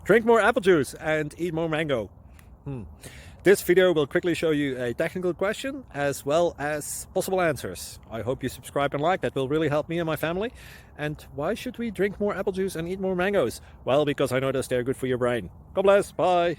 Drink more apple juice and eat more mango. This video will quickly show you a technical question as well as possible answers. I hope you subscribe and like, that will really help me and my family. And why should we drink more apple juice and eat more mangoes? Well, because I noticed they're good for your brain. God bless, bye.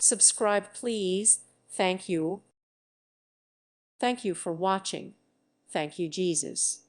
Subscribe, please. Thank you. Thank you for watching. Thank you, Jesus.